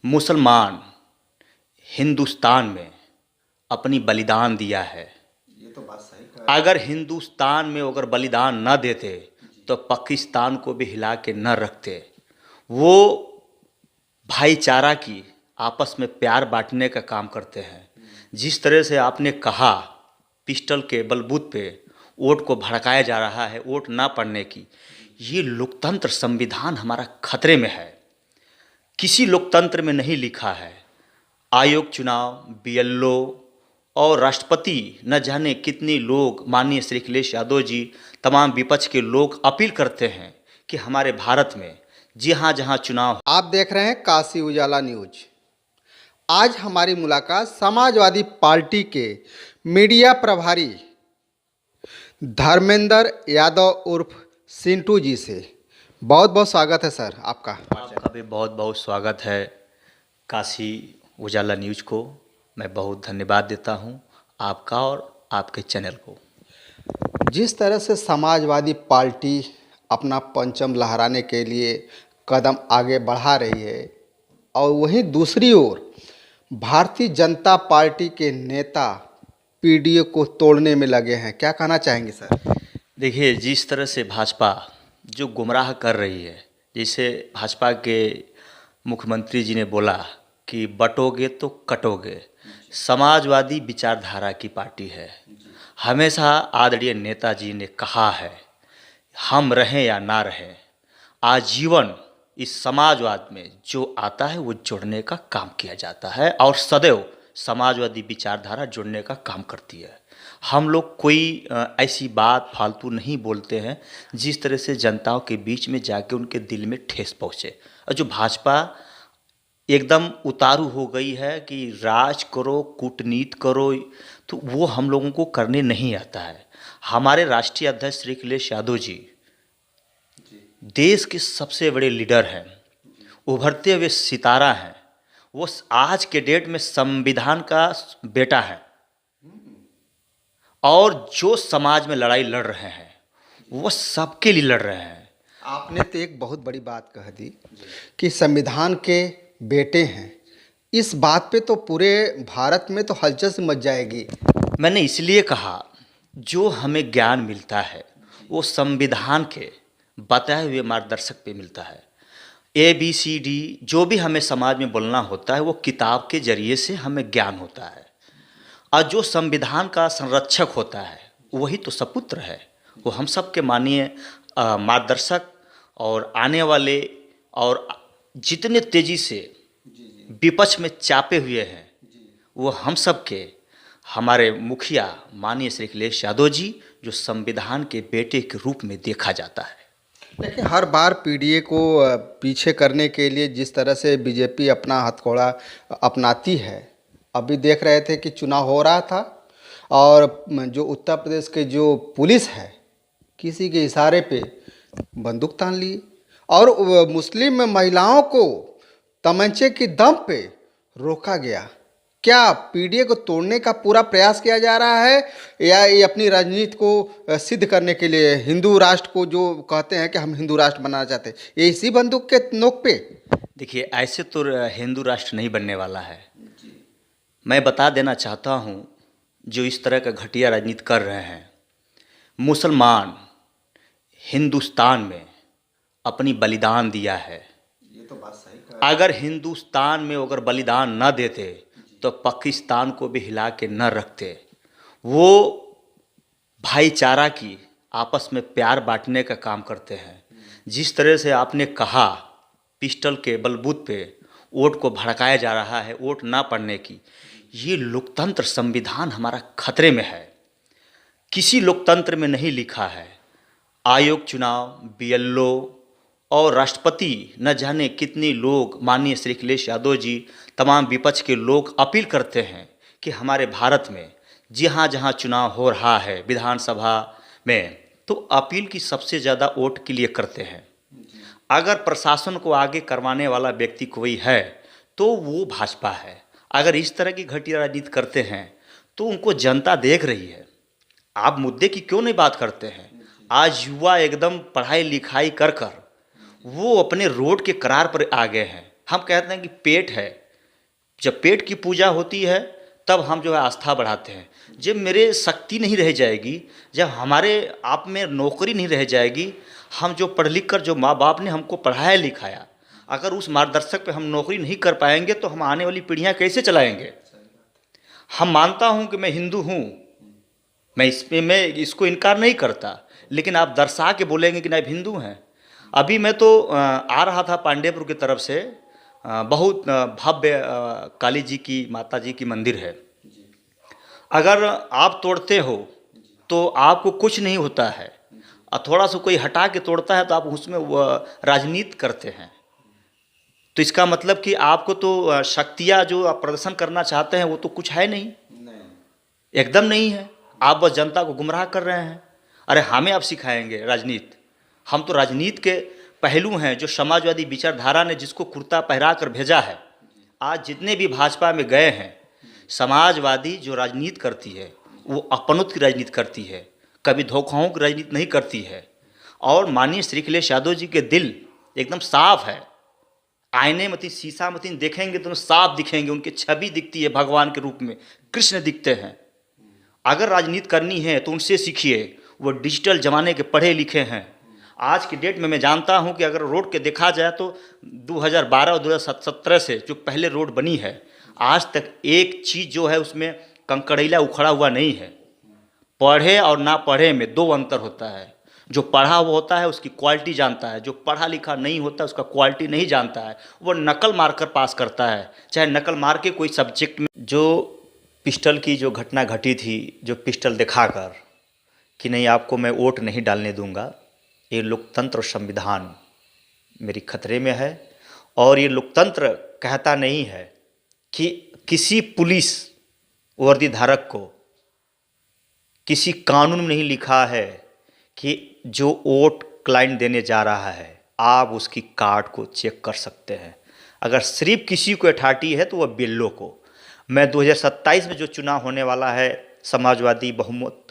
मुसलमान हिंदुस्तान में अपनी बलिदान दिया है। ये तो बात सही कहा। अगर हिंदुस्तान में अगर बलिदान न देते तो पाकिस्तान को भी हिला के न रखते। वो भाईचारा की, आपस में प्यार बांटने का काम करते हैं। जिस तरह से आपने कहा पिस्टल के बलबूते पे वोट को भड़काया जा रहा है, वोट ना पड़ने की, ये लोकतंत्र संविधान हमारा खतरे में है। किसी लोकतंत्र में नहीं लिखा है आयोग चुनाव, बीएलओ और राष्ट्रपति न जाने कितने लोग, माननीय श्री अखिलेश यादव जी, तमाम विपक्ष के लोग अपील करते हैं कि हमारे भारत में जहाँ चुनाव। आप देख रहे हैं काशी उजाला न्यूज। आज हमारी मुलाकात समाजवादी पार्टी के मीडिया प्रभारी धर्मेंद्र यादव उर्फ सिंटू जी से। बहुत बहुत स्वागत है सर आपका। आपका भी बहुत बहुत स्वागत है। काशी उजाला न्यूज को मैं बहुत धन्यवाद देता हूं, आपका और आपके चैनल को। जिस तरह से समाजवादी पार्टी अपना परचम लहराने के लिए कदम आगे बढ़ा रही है और वहीं दूसरी ओर भारतीय जनता पार्टी के नेता पीडीए को तोड़ने में लगे हैं, क्या कहना चाहेंगे सर? देखिए, जिस तरह से भाजपा जो गुमराह कर रही है, जैसे भाजपा के मुख्यमंत्री जी ने बोला कि बटोगे तो कटोगे। समाजवादी विचारधारा की पार्टी है। हमेशा आदरणीय नेताजी ने कहा है, हम रहें या ना रहें, आजीवन इस समाजवाद में जो आता है वो जोड़ने का काम किया जाता है और सदैव समाजवादी विचारधारा जोड़ने का काम करती है। हम लोग कोई ऐसी बात फालतू नहीं बोलते हैं जिस तरह से जनताओं के बीच में जाके उनके दिल में ठेस पहुँचे। और जो भाजपा एकदम उतारू हो गई है कि राज करो, कूटनीति करो, तो वो हम लोगों को करने नहीं आता है। हमारे राष्ट्रीय अध्यक्ष श्री अखिलेश यादव जी देश के सबसे बड़े लीडर हैं, उभरते हुए सितारा हैं। वो आज के डेट में संविधान का बेटा है और जो समाज में लड़ाई लड़ रहे हैं वो सबके लिए लड़ रहे हैं। आपने तो एक बहुत बड़ी बात कह दी कि संविधान के बेटे हैं। इस बात पे तो पूरे भारत में तो हलचल से मच जाएगी। मैंने इसलिए कहा, जो हमें ज्ञान मिलता है वो संविधान के बताए हुए मार्गदर्शक पे मिलता है। ABCD जो भी हमें समाज में बोलना होता है वो किताब के जरिए से हमें ज्ञान होता है। और जो संविधान का संरक्षक होता है वही तो सपुत्र है। वो हम सब के माननीय मार्गदर्शक और आने वाले और जितने तेजी से विपक्ष में चापे हुए हैं वो हम सब के हमारे मुखिया माननीय श्री अखिलेश यादव जी, जो संविधान के बेटे के रूप में देखा जाता है। देखिए, हर बार पीडीए को पीछे करने के लिए जिस तरह से बीजेपी अपना हथकंडा अपनाती है, अभी देख रहे थे कि चुनाव हो रहा था और जो उत्तर प्रदेश के जो पुलिस है किसी के इशारे पे बंदूक तान ली और मुस्लिम महिलाओं को तमंचे की दम पे रोका गया। क्या पीडीए को तोड़ने का पूरा प्रयास किया जा रहा है या ये अपनी राजनीति को सिद्ध करने के लिए हिंदू राष्ट्र को, जो कहते हैं कि हम हिंदू राष्ट्र बनाना चाहते हैं, ये इसी बंदूक के नोक पे? देखिए, ऐसे तो हिंदू राष्ट्र नहीं बनने वाला है। मैं बता देना चाहता हूँ, जो इस तरह का घटिया राजनीति कर रहे हैं, मुसलमान हिंदुस्तान में अपनी बलिदान दिया है। ये तो बात सही कहा। अगर हिंदुस्तान में अगर बलिदान न देते तो पाकिस्तान को भी हिला के न रखते। वो भाईचारा की, आपस में प्यार बांटने का काम करते हैं। जिस तरह से आपने कहा पिस्टल के बलबूते पे वोट को भड़काया जा रहा है, वोट ना पड़ने की, ये लोकतंत्र संविधान हमारा खतरे में है। किसी लोकतंत्र में नहीं लिखा है आयोग चुनाव, बीएलओ और राष्ट्रपति न जाने कितने लोग, माननीय श्री अखिलेश यादव जी, तमाम विपक्ष के लोग अपील करते हैं कि हमारे भारत में जहाँ चुनाव हो रहा है विधानसभा में, तो अपील की सबसे ज़्यादा वोट के लिए करते हैं। अगर प्रशासन को आगे करवाने वाला व्यक्ति कोई है तो वो भाजपा है। अगर इस तरह की घटिया राजनीति करते हैं तो उनको जनता देख रही है। आप मुद्दे की क्यों नहीं बात करते हैं? आज युवा एकदम पढ़ाई लिखाई कर वो अपने रोड के करार पर आ गए हैं। हम कहते हैं कि पेट है, जब पेट की पूजा होती है तब हम जो है आस्था बढ़ाते हैं। जब मेरे शक्ति नहीं रह जाएगी, जब हमारे आप में नौकरी नहीं रह जाएगी, हम जो पढ़ लिख कर, जो माँ बाप ने हमको पढ़ाया लिखाया, अगर उस मार्गदर्शक पे हम नौकरी नहीं कर पाएंगे तो हम आने वाली पीढ़ियाँ कैसे चलाएंगे। हम मानता हूँ कि मैं हिंदू हूँ, मैं इसको इनकार नहीं करता, लेकिन आप दर्शा के बोलेंगे कि नहीं हिंदू हैं। अभी मैं तो आ रहा था पांडेपुर की तरफ से, बहुत भव्य काली जी की, माता जी की मंदिर है। अगर आप तोड़ते हो तो आपको कुछ नहीं होता है, और थोड़ा सा कोई हटा के तोड़ता है तो आप उसमें राजनीति करते हैं। तो इसका मतलब कि आपको तो शक्तियाँ जो आप प्रदर्शन करना चाहते हैं वो तो कुछ है नहीं, एकदम नहीं है। आप बस जनता को गुमराह कर रहे हैं। अरे हमें आप सिखाएंगे राजनीति? हम तो राजनीति के पहलू हैं जो समाजवादी विचारधारा ने जिसको कुर्ता पहरा कर भेजा है। आज जितने भी भाजपा में गए हैं, समाजवादी जो राजनीति करती है वो अपनत्व की राजनीति करती है, कभी धोखाओं की राजनीति नहीं करती है। और माननीय श्री अखिलेश यादव जी के दिल एकदम साफ है। आईने मती, शीशा मती देखेंगे तो साफ दिखेंगे, उनकी छवि दिखती है भगवान के रूप में, कृष्ण दिखते हैं। अगर राजनीति करनी है तो उनसे सीखिए, वो डिजिटल ज़माने के पढ़े लिखे हैं। आज की डेट में मैं जानता हूं कि अगर रोड के देखा जाए तो 2012 और 2017 से जो पहले रोड बनी है, आज तक एक चीज़ जो है उसमें कंकड़ैला उखड़ा हुआ नहीं है। पढ़े और ना पढ़े में दो अंतर होता है। जो पढ़ा हुआ होता है उसकी क्वालिटी जानता है, जो पढ़ा लिखा नहीं होता उसका क्वालिटी नहीं जानता है। वो नकल मारकर पास करता है, चाहे नकल मार के कोई सब्जेक्ट में। जो पिस्टल की जो घटना घटी थी, जो पिस्टल दिखाकर कि नहीं आपको मैं वोट नहीं डालने दूंगा, ये लोकतंत्र और संविधान मेरी खतरे में है। और ये लोकतंत्र कहता नहीं है कि किसी पुलिस वर्दी धारक को, किसी कानून में नहीं लिखा है कि जो वोट क्लाइंट देने जा रहा है आप उसकी कार्ड को चेक कर सकते हैं। अगर सिर्फ किसी को अथॉरिटी है तो वह बिल्लो को। मैं 2027 में जो चुनाव होने वाला है समाजवादी बहुमत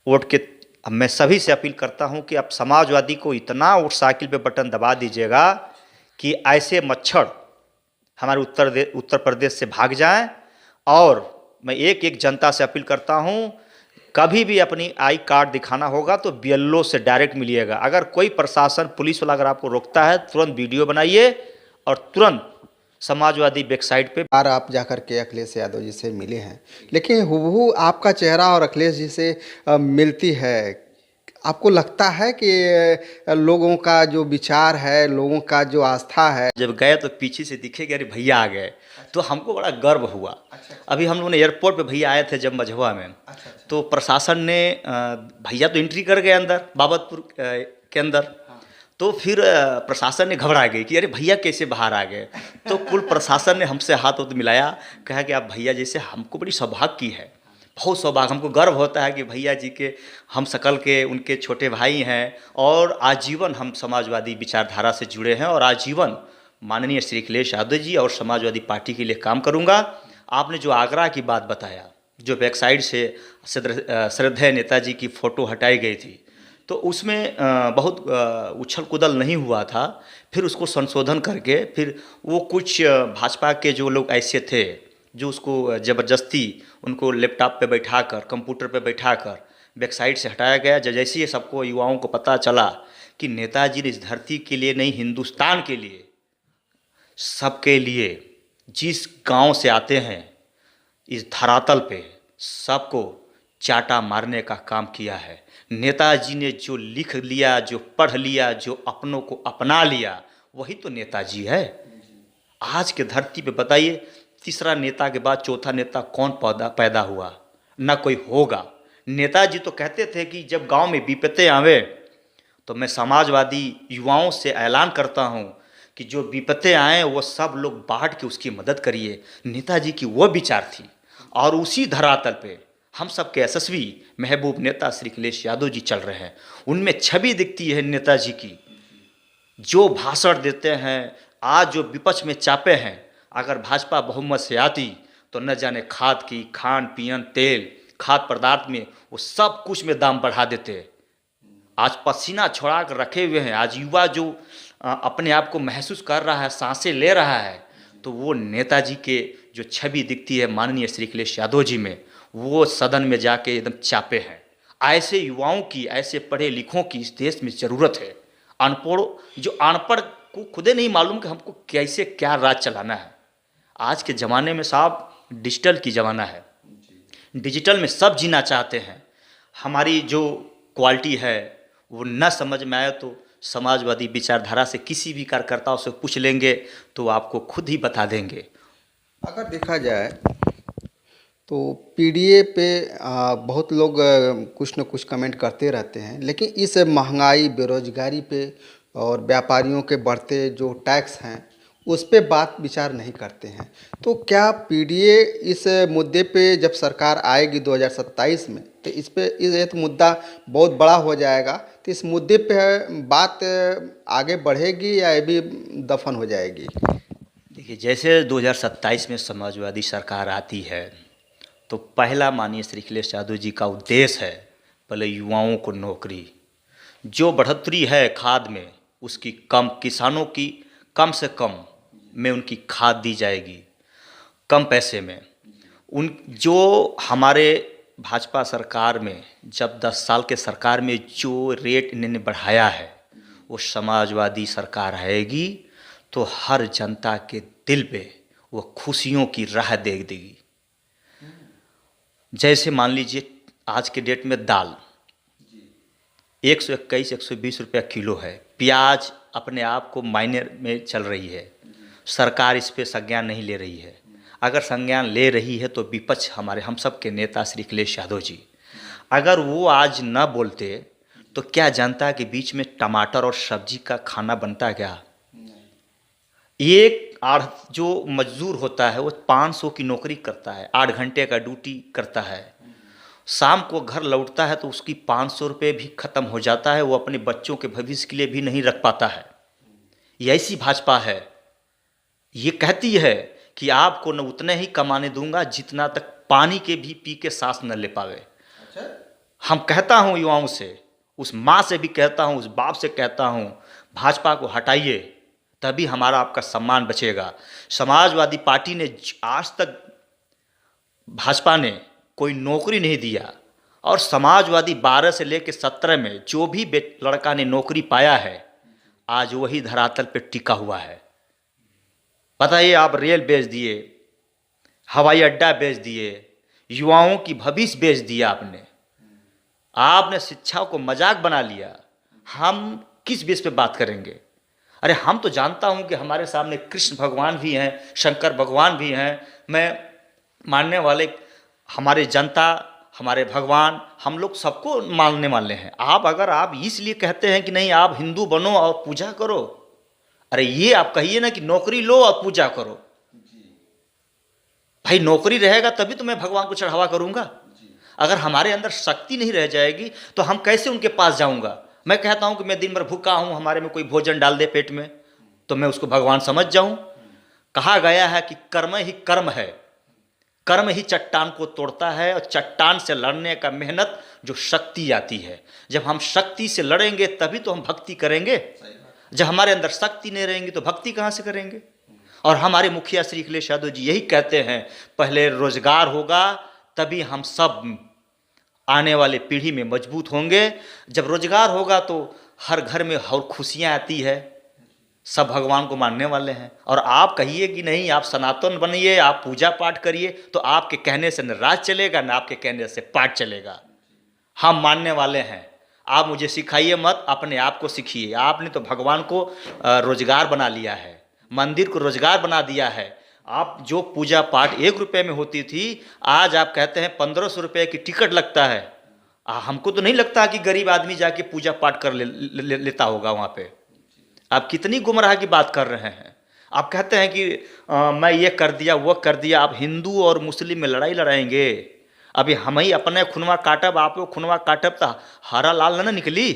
वोट के, मैं सभी से अपील करता हूं कि आप समाजवादी को इतना वोट साइकिल पे बटन दबा दीजिएगा कि ऐसे मच्छर हमारे उत्तर प्रदेश से भाग जाएं। और मैं एक जनता से अपील करता हूं, कभी भी अपनी आई कार्ड दिखाना होगा तो बीएलओ से डायरेक्ट मिलिएगा। अगर कोई प्रशासन पुलिस वाला अगर आपको रोकता है, तुरंत वीडियो बनाइए और तुरंत समाजवादी वेबसाइट पे। बार आप जाकर के अखिलेश यादव जी से मिले हैं, लेकिन हूबहू आपका चेहरा और अखिलेश जी से मिलती है। आपको लगता है कि लोगों का जो विचार है, लोगों का जो आस्था है, जब गए तो पीछे से दिखे कि अरे भैया आ गए, तो हमको बड़ा गर्व हुआ। अभी हम लोगों ने एयरपोर्ट पे भैया आए थे जब मझवा में, तो प्रशासन ने भैया तो एंट्री कर गए अंदर बाबतपुर के अंदर, तो फिर प्रशासन ने घबरा गई कि अरे भैया कैसे बाहर आ गए। तो कुल प्रशासन ने हमसे हाथ उत मिलाया, कहा कि आप भैया जैसे, हमको बड़ी सौभाग्य की है, बहुत सौभाग्य, हमको गर्व होता है कि भैया जी के हम सकल के उनके छोटे भाई हैं। और आजीवन हम समाजवादी विचारधारा से जुड़े हैं और आजीवन माननीय श्री अखिलेश यादव जी और समाजवादी पार्टी के लिए काम करूंगा। आपने जो आगरा की बात बताया, जो बैकसाइड से श्रद्धेय नेताजी की फ़ोटो हटाई गई थी, तो उसमें बहुत उछल कूदल नहीं हुआ था। फिर उसको संशोधन करके फिर वो कुछ भाजपा के जो लोग ऐसे थे जो उसको ज़बरदस्ती उनको लैपटॉप पे बैठाकर, कंप्यूटर पे बैठाकर बैकसाइड से हटाया गया। जैसे ही सबको युवाओं को पता चला कि नेताजी ने इस धरती के लिए नहीं, हिंदुस्तान के लिए, सबके लिए, जिस गांव से आते हैं इस धरातल पे सबको चाटा मारने का काम किया है। नेताजी ने जो लिख लिया, जो पढ़ लिया, जो अपनों को अपना लिया, वही तो नेताजी है। आज के धरती पे बताइए, तीसरा नेता के बाद चौथा नेता कौन पैदा हुआ? ना कोई होगा। नेताजी तो कहते थे कि जब गांव में विपत्ति आवे तो मैं समाजवादी युवाओं से ऐलान करता हूं कि जो विपत्ति आए वो सब लोग बांट के उसकी मदद करिए। नेताजी की वो विचार थी। और उसी धरातल पे हम सबके यशस्वी महबूब नेता श्री अखिलेश यादव जी चल रहे हैं। उनमें छवि दिखती है नेताजी की, जो भाषण देते हैं। आज जो विपक्ष में चापे हैं, अगर भाजपा बहुमत से आती तो न जाने खाद की, खान पियन, तेल, खाद्य पदार्थ में वो सब कुछ में दाम बढ़ा देते। आज पसीना छोड़ा कर रखे हुए हैं। आज युवा जो अपने आप को महसूस कर रहा है, सांसें ले रहा है, तो वो नेताजी के जो छवि दिखती है माननीय श्री अखिलेश यादव जी में, वो सदन में जाके एकदम चापे हैं। ऐसे युवाओं की, ऐसे पढ़े लिखों की इस देश में ज़रूरत है। जो अनपढ़ को खुदे नहीं मालूम कि हमको कैसे क्या राज चलाना है। आज के ज़माने में साहब डिजिटल की ज़माना है, डिजिटल में सब जीना चाहते हैं। हमारी जो क्वालिटी है वो न समझ में आए तो समाजवादी विचारधारा से किसी भी कार्यकर्ताओं से पूछ लेंगे तो आपको खुद ही बता देंगे। अगर देखा जाए तो पीडीए पे बहुत लोग कुछ न कुछ कमेंट करते रहते हैं, लेकिन इस महंगाई, बेरोजगारी पे और व्यापारियों के बढ़ते जो टैक्स हैं उस पे बात विचार नहीं करते हैं। तो क्या पीडीए इस मुद्दे पे जब सरकार आएगी 2027 में, तो इस पे ये तो मुद्दा बहुत बड़ा हो जाएगा, तो इस मुद्दे पे बात आगे बढ़ेगी या ये भी दफन हो जाएगी? देखिए, जैसे 2027 में समाजवादी सरकार आती है तो पहला माननीय श्री अखिलेश यादव जी का उद्देश्य है पहले युवाओं को नौकरी। जो बढ़ोतरी है खाद में उसकी कम, किसानों की कम से कम में उनकी खाद दी जाएगी, कम पैसे में। उन जो हमारे भाजपा सरकार में जब 10 साल के सरकार में जो रेट इन्होंने बढ़ाया है, वो समाजवादी सरकार आएगी तो हर जनता के दिल पे वो खुशियों की राह दे देगी। जैसे मान लीजिए आज के डेट में दाल 121-120 रुपया किलो है, प्याज अपने आप को मायने में चल रही है, सरकार इस पे संज्ञान नहीं ले रही है। अगर संज्ञान ले रही है तो विपक्ष हमारे हम सब के नेता श्री अखिलेश यादव जी, अगर वो आज न बोलते तो क्या जनता के बीच में टमाटर और सब्जी का खाना बनता क्या? एक जो मजदूर होता है वो 500 की नौकरी करता है, 8 घंटे का ड्यूटी करता है, शाम को घर लौटता है तो उसकी 500 रुपये भी खत्म हो जाता है, वो अपने बच्चों के भविष्य के लिए भी नहीं रख पाता है। ये ऐसी भाजपा है, ये कहती है कि आपको न उतने ही कमाने दूंगा जितना तक पानी के भी पी के सांस न ले पावे। हम कहता हूँ युवाओं से, उस माँ से भी कहता हूँ, उस बाप से कहता हूँ, भाजपा को हटाइए, तभी हमारा आपका सम्मान बचेगा। समाजवादी पार्टी ने आज तक भाजपा ने कोई नौकरी नहीं दिया, और समाजवादी 12 से लेकर 17 में जो भी लड़का ने नौकरी पाया है आज वही धरातल पे टिका हुआ है। बताइए, आप रेल बेच दिए, हवाई अड्डा बेच दिए, युवाओं की भविष्य बेच दिया आपने शिक्षा को मजाक बना लिया। हम किस बेस पे बात करेंगे? अरे हम तो जानता हूं कि हमारे सामने कृष्ण भगवान भी हैं, शंकर भगवान भी हैं, मैं मानने वाले हमारे जनता, हमारे भगवान, हम लोग सबको मानने वाले हैं। अगर आप इसलिए कहते हैं कि नहीं आप हिंदू बनो और पूजा करो, अरे ये आप कहिए ना कि नौकरी लो और पूजा करो। भाई नौकरी रहेगा तभी तो मैं भगवान को चढ़ावा करूंगा। अगर हमारे अंदर शक्ति नहीं रह जाएगी तो हम कैसे उनके पास जाऊंगा? मैं कहता हूं कि मैं दिन भर भूखा हूं, हमारे में कोई भोजन डाल दे पेट में तो मैं उसको भगवान समझ जाऊं। कहा गया है कि कर्म ही कर्म है, कर्म ही चट्टान को तोड़ता है, और चट्टान से लड़ने का मेहनत जो शक्ति आती है। जब हम शक्ति से लड़ेंगे तभी तो हम भक्ति करेंगे। जब हमारे अंदर शक्ति नहीं रहेंगी तो भक्ति कहाँ से करेंगे? और हमारे मुखिया श्री अखिलेश यादव जी यही कहते हैं, पहले रोजगार होगा तभी हम सब आने वाले पीढ़ी में मजबूत होंगे। जब रोजगार होगा तो हर घर में और खुशियाँ आती है, सब भगवान को मानने वाले हैं। और आप कहिए कि नहीं आप सनातन बनिए, आप पूजा पाठ करिए, तो आपके कहने से न राज चलेगा न आपके कहने से पाठ चलेगा। हम मानने वाले हैं, आप मुझे सिखाइए मत, अपने आप को सीखिए। आपने तो भगवान को रोजगार बना लिया है, मंदिर को रोजगार बना दिया है। आप जो पूजा पाठ 1 रुपये में होती थी, आज आप कहते हैं 1500 रुपये की टिकट लगता है। हमको तो नहीं लगता कि गरीब आदमी जाके पूजा पाठ कर लेता होगा वहाँ पे। आप कितनी गुमराह की बात कर रहे हैं। आप कहते हैं कि मैं ये कर दिया वो कर दिया। आप हिंदू और मुस्लिम में लड़ाई लड़ाएंगे? अभी हम ही अपने खुनवा काटब, आप लोग खुनवा काटब तो हरा लाल ना निकली,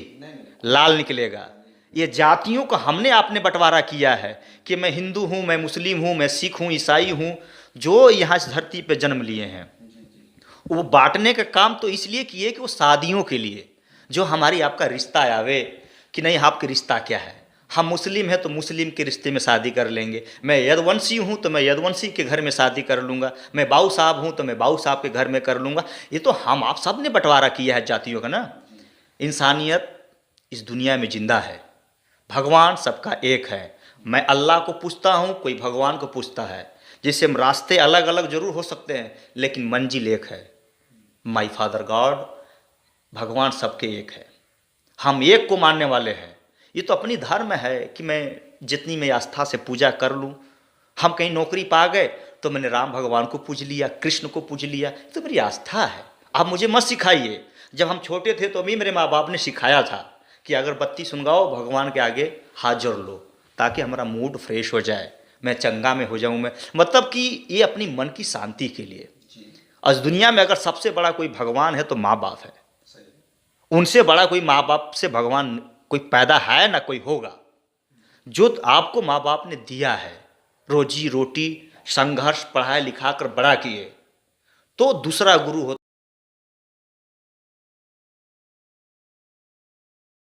लाल निकलेगा। ये जातियों को हमने आपने बंटवारा किया है कि मैं हिंदू हूँ, मैं मुस्लिम हूँ, मैं सिख हूँ, ईसाई हूँ, जो यहाँ इस धरती पे जन्म लिए हैं। वो बांटने का काम तो इसलिए किए कि वो शादियों के लिए, जो हमारी आपका रिश्ता आवे कि नहीं आपका रिश्ता क्या है। हम मुस्लिम हैं तो मुस्लिम के रिश्ते में शादी कर लेंगे, मैं यदुवंशी हूँ तो मैं यदुवंशी के घर में शादी कर लूँगा, मैं बाऊ साहब हूँ तो मैं बाऊ साहब के घर में कर लूँगा। ये तो हम आप सब ने बंटवारा किया है जातियों का ना। इंसानियत इस दुनिया में जिंदा है, भगवान सबका एक है। मैं अल्लाह को पूछता हूँ, कोई भगवान को पूछता है। जैसे हम रास्ते अलग अलग जरूर हो सकते हैं लेकिन मंजिल एक है। माई फादर गॉड, भगवान सबके एक है, हम एक को मानने वाले हैं। ये तो अपनी धर्म है कि मैं जितनी मैं आस्था से पूजा कर लूँ। हम कहीं नौकरी पा गए तो मैंने राम भगवान को पूज लिया, कृष्ण को पूज लिया, तो मेरी आस्था है। आप मुझे मत सिखाइए। जब हम छोटे थे तो भी मेरे माँ बाप ने सिखाया था कि अगरबत्ती सुनगाओ, भगवान के आगे हाथ जोड़ लो ताकि हमारा मूड फ्रेश हो जाए, मैं चंगा में हो जाऊँ। मैं मतलब कि ये अपनी मन की शांति के लिए। आज दुनिया में अगर सबसे बड़ा कोई भगवान है तो माँ बाप है। उनसे बड़ा कोई माँ बाप से भगवान कोई पैदा है ना कोई होगा। जो आपको माँ बाप ने दिया है, रोजी रोटी, संघर्ष, पढ़ाई लिखा कर बड़ा किए, तो दूसरा गुरु होता